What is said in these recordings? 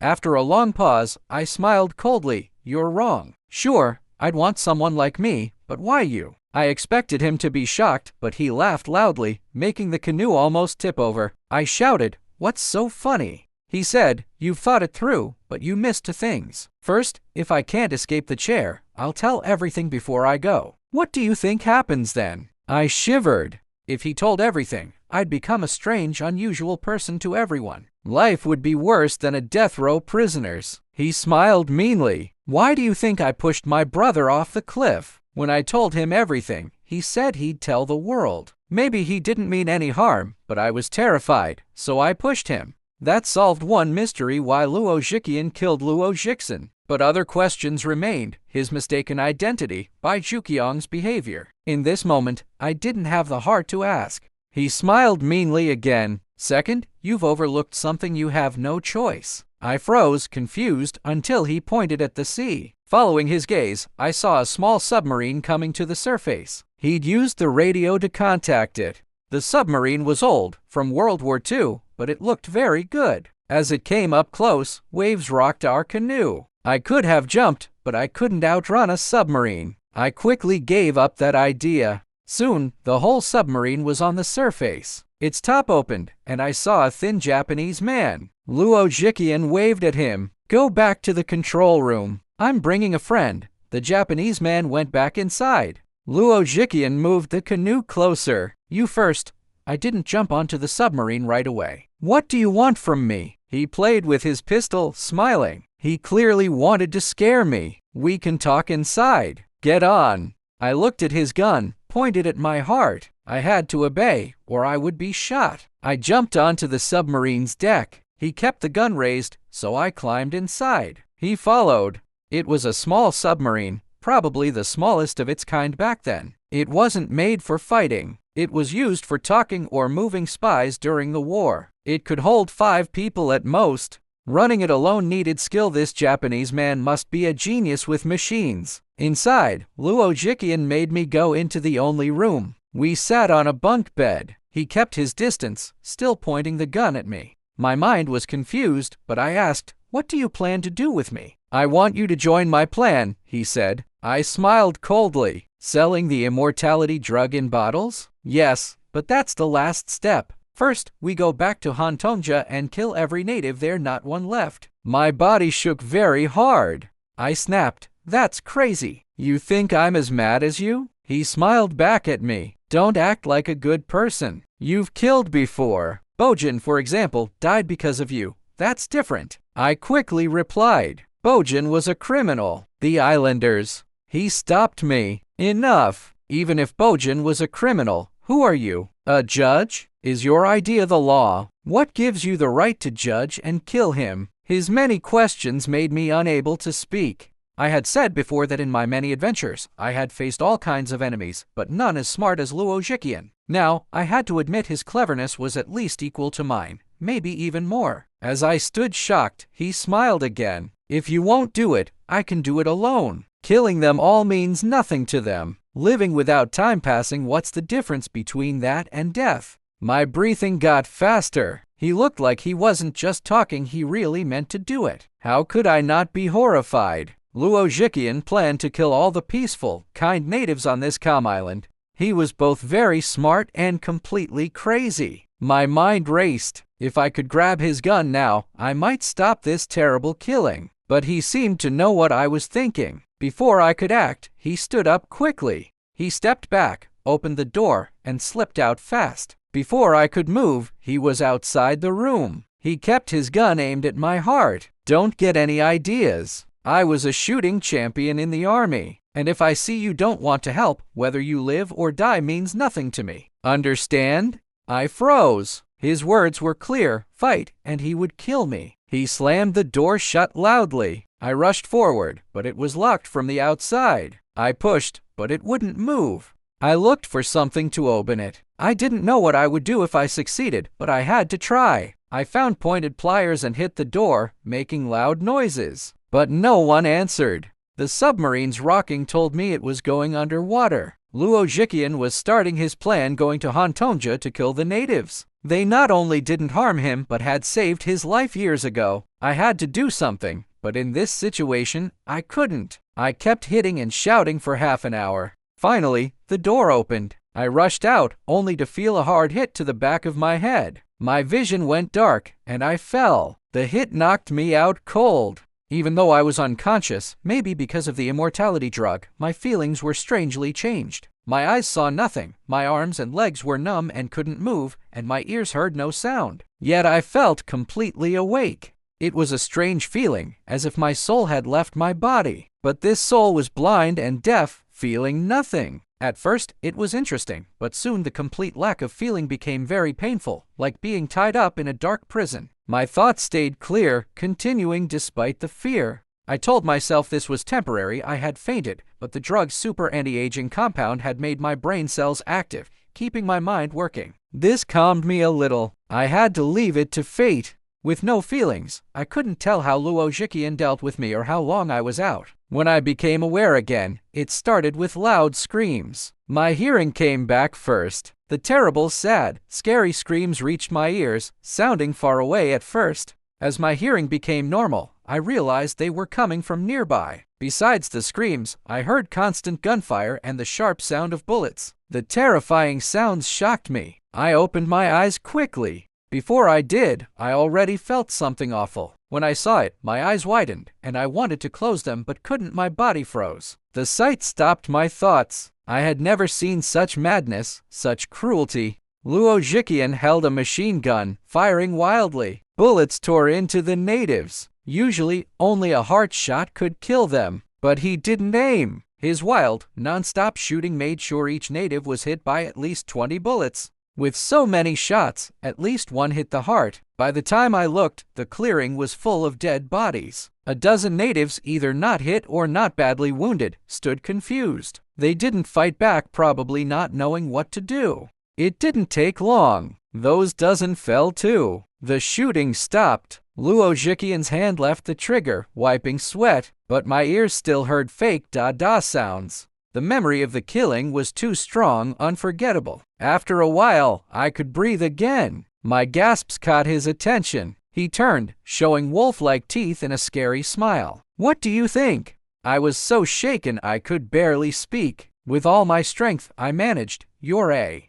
After a long pause, I smiled coldly. You're wrong. Sure, I'd want someone like me, but why you? I expected him to be shocked, but he laughed loudly, making the canoe almost tip over. I shouted, "What's so funny?" He said, "You've thought it through, but you missed two things. First, if I can't escape the chair, I'll tell everything before I go. What do you think happens then?" I shivered. If he told everything, I'd become a strange, unusual person to everyone. Life would be worse than a death row prisoner's. He smiled meanly. "Why do you think I pushed my brother off the cliff? When I told him everything, he said he'd tell the world. Maybe he didn't mean any harm, but I was terrified, so I pushed him." That solved one mystery: why Luo Zhiqian killed Luo Zhixin. But other questions remained: his mistaken identity, Bai Zhuqiang's behavior. In this moment, I didn't have the heart to ask. He smiled meanly again. "Second, you've overlooked something. You have no choice." I froze, confused, until he pointed at the sea. Following his gaze, I saw a small submarine coming to the surface. He'd used the radio to contact it. The submarine was old, from World War II, but it looked very good. As it came up close, waves rocked our canoe. I could have jumped, but I couldn't outrun a submarine. I quickly gave up that idea. Soon, the whole submarine was on the surface. Its top opened, and I saw a thin Japanese man. Luo Zhiqian waved at him. "Go back to the control room. I'm bringing a friend." The Japanese man went back inside. Luo Zhiqian moved the canoe closer. "You first." I didn't jump onto the submarine right away. "What do you want from me?" He played with his pistol, smiling. He clearly wanted to scare me. "We can talk inside. Get on." I looked at his gun, pointed at my heart. I had to obey, or I would be shot. I jumped onto the submarine's deck. He kept the gun raised, so I climbed inside. He followed. It was a small submarine, probably the smallest of its kind back then. It wasn't made for fighting. It was used for talking or moving spies during the war. It could hold 5 people at most. Running it alone needed skill. This Japanese man must be a genius with machines. Inside, Luo Zhiqian made me go into the only room. We sat on a bunk bed. He kept his distance, still pointing the gun at me. My mind was confused, but I asked, "What do you plan to do with me?" "I want you to join my plan," he said. I smiled coldly. "Selling the immortality drug in bottles?" "Yes, but that's the last step. First, we go back to Hantonja and kill every native there, not one left." My body shook very hard. I snapped, "That's crazy. You think I'm as mad as you?" He smiled back at me. "Don't act like a good person. You've killed before. Bojin, for example, died because of you. That's different." I quickly replied. "Bojin was a criminal. The islanders." He stopped me. "Enough. Even if Bojin was a criminal, who are you? A judge? Is your idea the law? What gives you the right to judge and kill him?" His many questions made me unable to speak. I had said before that in my many adventures, I had faced all kinds of enemies, but none as smart as Luo Zhiqian. Now, I had to admit his cleverness was at least equal to mine, maybe even more. As I stood shocked, he smiled again. "If you won't do it, I can do it alone. Killing them all means nothing to them. Living without time passing, what's the difference between that and death?" My breathing got faster. He looked like he wasn't just talking, he really meant to do it. How could I not be horrified? Luo Zhiqian planned to kill all the peaceful, kind natives on this calm island. He was both very smart and completely crazy. My mind raced. If I could grab his gun now, I might stop this terrible killing. But he seemed to know what I was thinking. Before I could act, he stood up quickly. He stepped back, opened the door, and slipped out fast. Before I could move, he was outside the room. He kept his gun aimed at my heart. Don't get any ideas. I was a shooting champion in the army, and if I see you don't want to help, whether you live or die means nothing to me. Understand? I froze. His words were clear: fight, and he would kill me. He slammed the door shut loudly. I rushed forward, but it was locked from the outside. I pushed, but it wouldn't move. I looked for something to open it. I didn't know what I would do if I succeeded, but I had to try. I found pointed pliers and hit the door, making loud noises. But no one answered. The submarine's rocking told me it was going underwater. Luo Zhiqian was starting his plan going to Hantonja to kill the natives. They not only didn't harm him but had saved his life years ago. I had to do something, but in this situation, I couldn't. I kept hitting and shouting for half an hour. Finally, the door opened. I rushed out, only to feel a hard hit to the back of my head. My vision went dark, and I fell. The hit knocked me out cold. Even though I was unconscious, maybe because of the immortality drug, my feelings were strangely changed. My eyes saw nothing, my arms and legs were numb and couldn't move, and my ears heard no sound. Yet I felt completely awake. It was a strange feeling, as if my soul had left my body. But this soul was blind and deaf, feeling nothing. At first, it was interesting, but soon the complete lack of feeling became very painful, like being tied up in a dark prison. My thoughts stayed clear, continuing despite the fear. I told myself this was temporary, I had fainted, but the drug's super anti-aging compound had made my brain cells active, keeping my mind working. This calmed me a little. I had to leave it to fate. With no feelings, I couldn't tell how Luo Zhiqian dealt with me or how long I was out. When I became aware again, it started with loud screams. My hearing came back first. The terrible, sad, scary screams reached my ears, sounding far away at first. As my hearing became normal, I realized they were coming from nearby. Besides the screams, I heard constant gunfire and the sharp sound of bullets. The terrifying sounds shocked me. I opened my eyes quickly. Before I did, I already felt something awful. When I saw it, my eyes widened, and I wanted to close them but couldn't. My body froze. The sight stopped my thoughts. I had never seen such madness, such cruelty. Luo Zhiqian held a machine gun, firing wildly. Bullets tore into the natives. Usually, only a heart shot could kill them, but he didn't aim. His wild, non-stop shooting made sure each native was hit by at least 20 bullets. With so many shots, at least one hit the heart. By the time I looked, the clearing was full of dead bodies. A dozen natives, either not hit or not badly wounded, stood confused. They didn't fight back, probably not knowing what to do. It didn't take long. Those dozen fell too. The shooting stopped. Luo Zhiqian's hand left the trigger, wiping sweat, but my ears still heard fake da-da sounds. The memory of the killing was too strong, unforgettable. After a while, I could breathe again. My gasps caught his attention. He turned, showing wolf-like teeth and a scary smile. "What do you think?" I was so shaken I could barely speak. With all my strength, I managed, "You're a."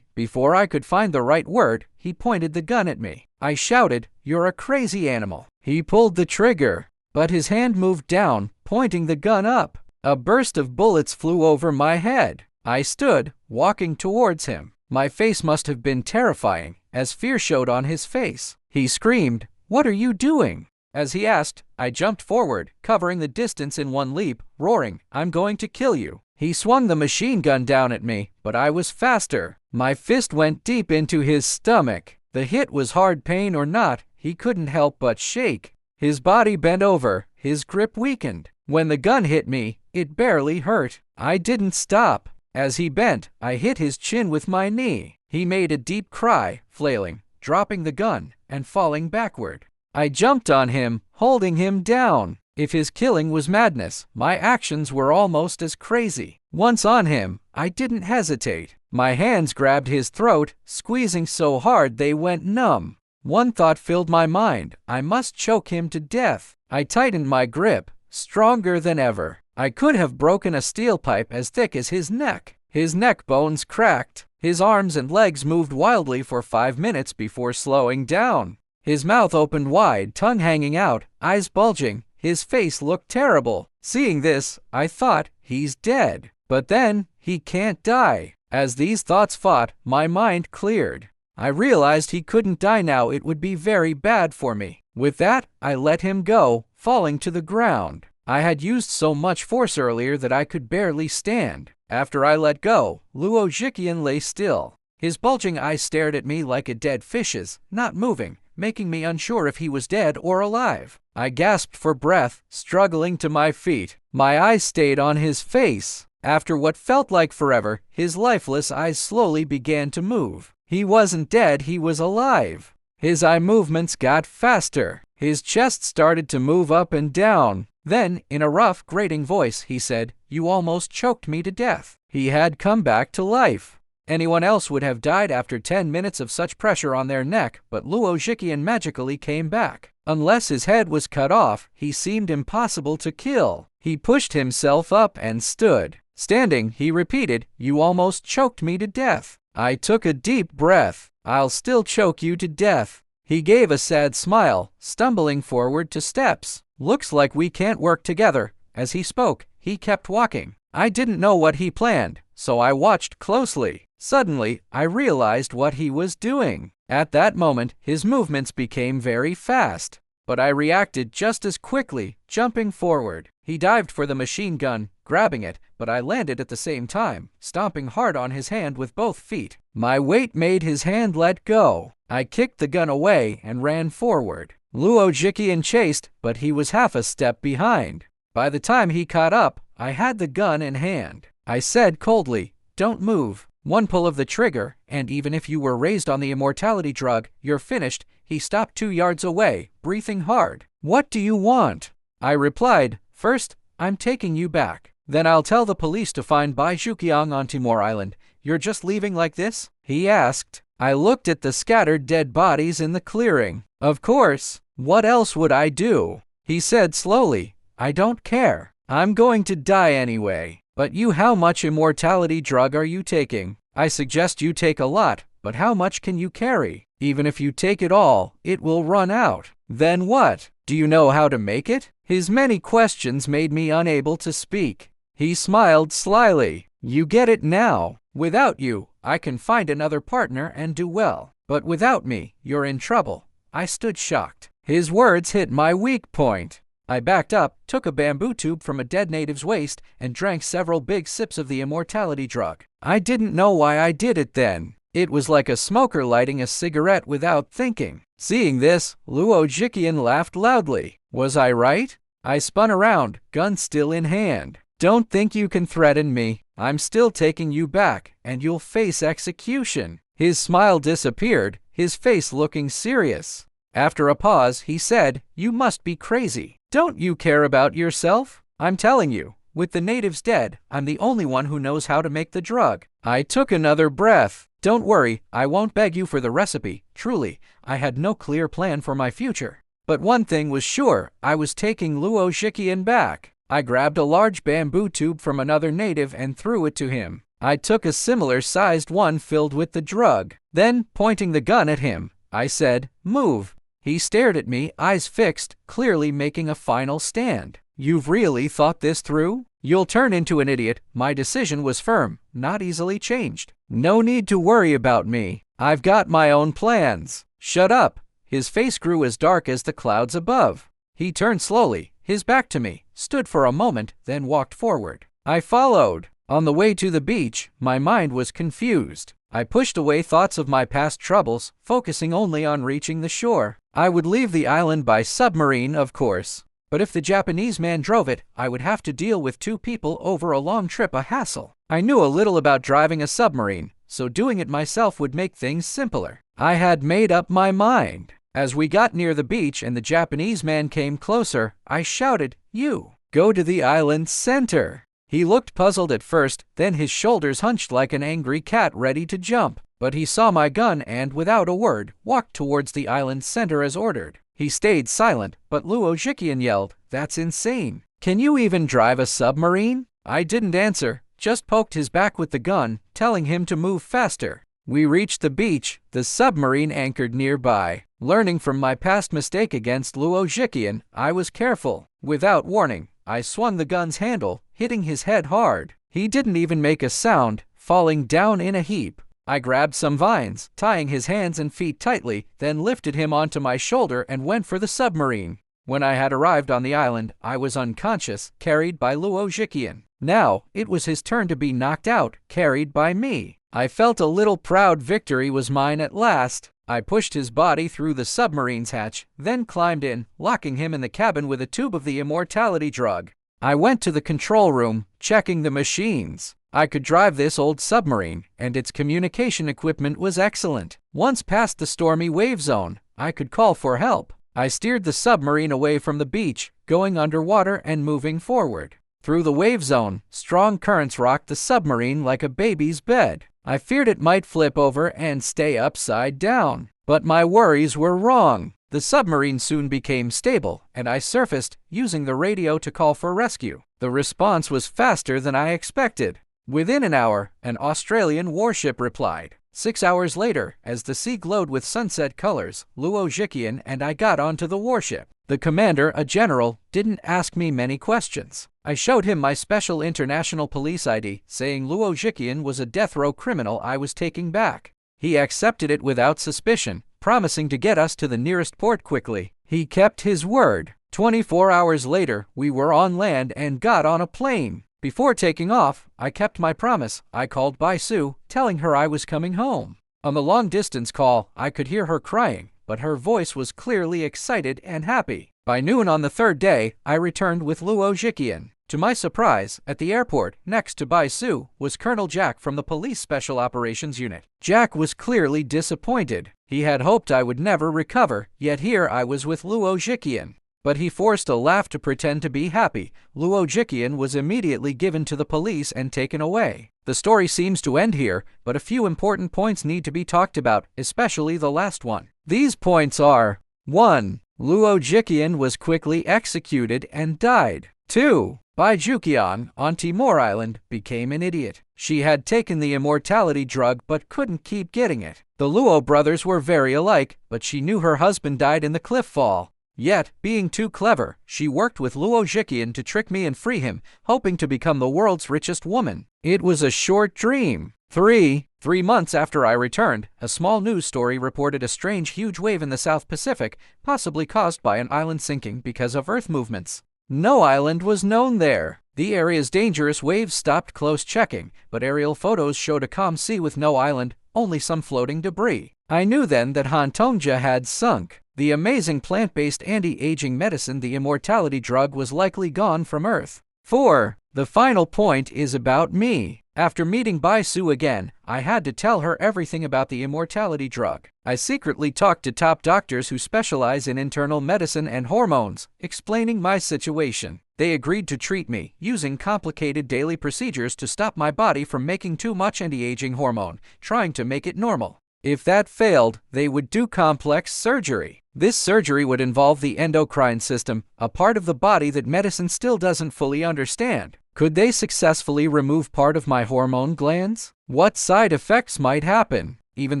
Before I could find the right word, he pointed the gun at me. I shouted, "You're a crazy animal." He pulled the trigger, but his hand moved down, pointing the gun up. A burst of bullets flew over my head. I stood, walking towards him. My face must have been terrifying, as fear showed on his face. He screamed, "What are you doing?" As he asked, I jumped forward, covering the distance in one leap, roaring, "I'm going to kill you." He swung the machine gun down at me, but I was faster. My fist went deep into his stomach. The hit was hard, pain or not, he couldn't help but shake. His body bent over, his grip weakened. When the gun hit me, it barely hurt. I didn't stop. As he bent, I hit his chin with my knee. He made a deep cry, flailing, dropping the gun, and falling backward. I jumped on him, holding him down. If his killing was madness, my actions were almost as crazy. Once on him, I didn't hesitate. My hands grabbed his throat, squeezing so hard they went numb. One thought filled my mind: I must choke him to death. I tightened my grip, stronger than ever. I could have broken a steel pipe as thick as his neck. His neck bones cracked. His arms and legs moved wildly for 5 minutes before slowing down. His mouth opened wide, tongue hanging out, eyes bulging. His face looked terrible. Seeing this, I thought, he's dead. But then, he can't die. As these thoughts fought, my mind cleared. I realized he couldn't die now. It would be very bad for me. With that, I let him go, falling to the ground. I had used so much force earlier that I could barely stand. After I let go, Luo Zhiqian lay still. His bulging eyes stared at me like a dead fish's, not moving, making me unsure if he was dead or alive. I gasped for breath, struggling to my feet. My eyes stayed on his face. After what felt like forever, his lifeless eyes slowly began to move. He wasn't dead, he was alive. His eye movements got faster. His chest started to move up and down. Then, in a rough, grating voice, he said, "You almost choked me to death." He had come back to life. Anyone else would have died after 10 minutes of such pressure on their neck, but Luo Zhiqian magically came back. Unless his head was cut off, he seemed impossible to kill. He pushed himself up and stood. Standing, he repeated, "You almost choked me to death." I took a deep breath. "I'll still choke you to death." He gave a sad smile, stumbling forward to steps. "Looks like we can't work together." As he spoke, he kept walking. I didn't know what he planned, so I watched closely. Suddenly, I realized what he was doing. At that moment, his movements became very fast. But I reacted just as quickly, jumping forward. He dived for the machine gun, grabbing it, but I landed at the same time, stomping hard on his hand with both feet. My weight made his hand let go. I kicked the gun away and ran forward. Luo Zhiqian chased, but he was half a step behind. By the time he caught up, I had the gun in hand. I said coldly, "Don't move. One pull of the trigger, and even if you were raised on the immortality drug, you're finished." He stopped 2 yards away, breathing hard. "What do you want?" I replied, "First, I'm taking you back. Then I'll tell the police to find Bai Zhuqiang on Timor Island." "You're just leaving like this?" he asked. I looked at the scattered dead bodies in the clearing. "Of course. What else would I do?" He said slowly, "I don't care. I'm going to die anyway. But you, how much immortality drug are you taking?" "I suggest you take a lot, but how much can you carry?" "Even if you take it all, it will run out." "Then what? Do you know how to make it?" His many questions made me unable to speak. He smiled slyly. "You get it now. Without you, I can find another partner and do well. But without me, you're in trouble." I stood shocked. His words hit my weak point. I backed up, took a bamboo tube from a dead native's waist, and drank several big sips of the immortality drug. I didn't know why I did it then. It was like a smoker lighting a cigarette without thinking. Seeing this, Luo Zhiqian laughed loudly. Was I right? I spun around, gun still in hand. "Don't think you can threaten me. I'm still taking you back, and you'll face execution." His smile disappeared, his face looking serious. After a pause, he said, "You must be crazy. Don't you care about yourself? I'm telling you, with the natives dead, I'm the only one who knows how to make the drug." I took another breath. "Don't worry, I won't beg you for the recipe. Truly, I had no clear plan for my future. But one thing was sure, I was taking Luo Zhiqian back." I grabbed a large bamboo tube from another native and threw it to him. I took a similar-sized one filled with the drug. Then, pointing the gun at him, I said, "Move." He stared at me, eyes fixed, clearly making a final stand. "You've really thought this through? You'll turn into an idiot." My decision was firm, not easily changed. "No need to worry about me. I've got my own plans." "Shut up." His face grew as dark as the clouds above. He turned slowly, his back to me, stood for a moment, then walked forward. I followed. On the way to the beach, my mind was confused. I pushed away thoughts of my past troubles, focusing only on reaching the shore. I would leave the island by submarine, of course. But if the Japanese man drove it, I would have to deal with 2 people over a long trip, a hassle. I knew a little about driving a submarine, so doing it myself would make things simpler. I had made up my mind. As we got near the beach and the Japanese man came closer, I shouted, "You, go to the island's center." He looked puzzled at first, then his shoulders hunched like an angry cat ready to jump. But he saw my gun and, without a word, walked towards the island's center as ordered. He stayed silent, but Luo Zhiqian yelled, "That's insane. Can you even drive a submarine?" I didn't answer, just poked his back with the gun, telling him to move faster. We reached the beach, the submarine anchored nearby. Learning from my past mistake against Luo Zhiqian, I was careful. Without warning, I swung the gun's handle, hitting his head hard. He didn't even make a sound, falling down in a heap. I grabbed some vines, tying his hands and feet tightly, then lifted him onto my shoulder and went for the submarine. When I had arrived on the island, I was unconscious, carried by Luo Zhiqian. Now, it was his turn to be knocked out, carried by me. I felt a little proud victory was mine at last. I pushed his body through the submarine's hatch, then climbed in, locking him in the cabin with a tube of the immortality drug. I went to the control room, checking the machines. I could drive this old submarine, and its communication equipment was excellent. Once past the stormy wave zone, I could call for help. I steered the submarine away from the beach, going underwater and moving forward. Through the wave zone, strong currents rocked the submarine like a baby's bed. I feared it might flip over and stay upside down. But my worries were wrong. The submarine soon became stable, and I surfaced, using the radio to call for rescue. The response was faster than I expected. Within an hour, an Australian warship replied. 6 hours later, as the sea glowed with sunset colors, Luo Zhiqian and I got onto the warship. The commander, a general, didn't ask me many questions. I showed him my special international police ID, saying Luo Zhiqian was a death row criminal I was taking back. He accepted it without suspicion, promising to get us to the nearest port quickly. He kept his word. 24 hours later, we were on land and got on a plane. Before taking off, I kept my promise. I called Bai Su, telling her I was coming home. On the long-distance call, I could hear her crying, but her voice was clearly excited and happy. By noon on the third day, I returned with Luo Zhiqian. To my surprise, at the airport, next to Bai Su, was Colonel Jack from the Police Special Operations Unit. Jack was clearly disappointed. He had hoped I would never recover, yet here I was with Luo Zhiqian. But he forced a laugh to pretend to be happy. Luo Zhiqian was immediately given to the police and taken away. The story seems to end here, but a few important points need to be talked about, especially the last one. These points are: 1. Luo Zhiqian was quickly executed and died. 2. Bai Zhuqian, on Timor Island, became an idiot. She had taken the immortality drug but couldn't keep getting it. The Luo brothers were very alike, but she knew her husband died in the cliff fall. Yet, being too clever, she worked with Luo Zhiqian to trick me and free him, hoping to become the world's richest woman. It was a short dream. 3 months after I returned, a small news story reported a strange huge wave in the South Pacific, possibly caused by an island sinking because of Earth movements. No island was known there. The area's dangerous waves stopped close checking, but aerial photos showed a calm sea with no island, only some floating debris. I knew then that Hantongja had sunk. The amazing plant-based anti-aging medicine, the immortality drug, was likely gone from Earth. 4. The final point is about me. After meeting Bai Su again, I had to tell her everything about the immortality drug. I secretly talked to top doctors who specialize in internal medicine and hormones, explaining my situation. They agreed to treat me, using complicated daily procedures to stop my body from making too much anti-aging hormone, trying to make it normal. If that failed, they would do complex surgery. This surgery would involve the endocrine system, a part of the body that medicine still doesn't fully understand. Could they successfully remove part of my hormone glands? What side effects might happen? Even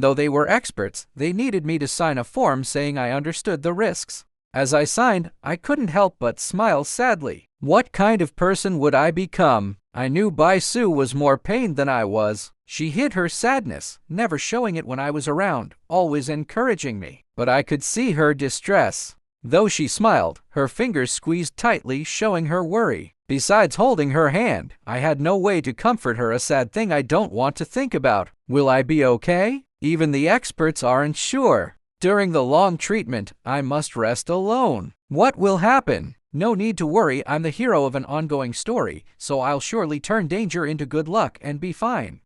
though they were experts, they needed me to sign a form saying I understood the risks. As I signed, I couldn't help but smile sadly. What kind of person would I become? I knew Bai Su was more pained than I was. She hid her sadness, never showing it when I was around, always encouraging me. But I could see her distress. Though she smiled, her fingers squeezed tightly, showing her worry. Besides holding her hand, I had no way to comfort her, a sad thing I don't want to think about. Will I be okay? Even the experts aren't sure. During the long treatment, I must rest alone. What will happen? No need to worry, I'm the hero of an ongoing story, so I'll surely turn danger into good luck and be fine.